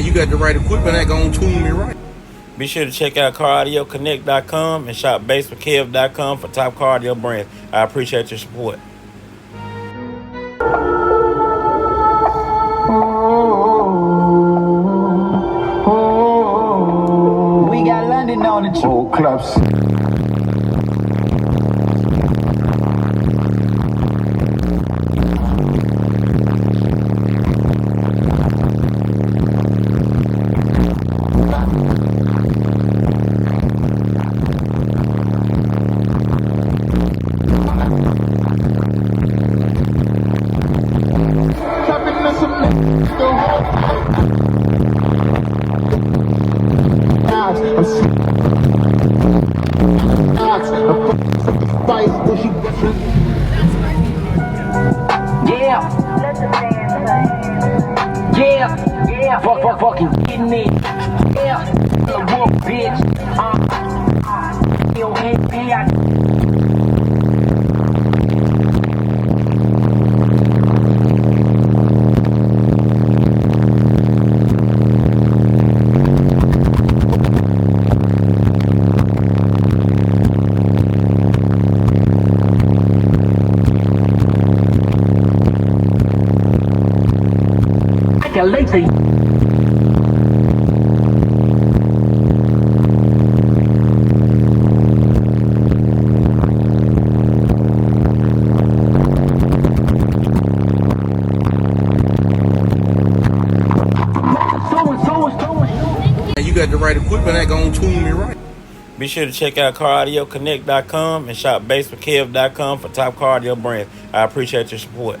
you got the right equipment that gonna tune me right. Be sure to check out CarAudioConnect.com and shop BASSWITHKEV.com for top car audio brands. I appreciate your support. We got London on the old clubs. Yeah, fucking kidding me. Yeah, the wolf bitch. Yo, hey, lazy. You got the right equipment that gonna tune me right. Be sure to check out CarAudioConnect.com and shop BASSWITHKEV.com for top car audio brands. I appreciate your support.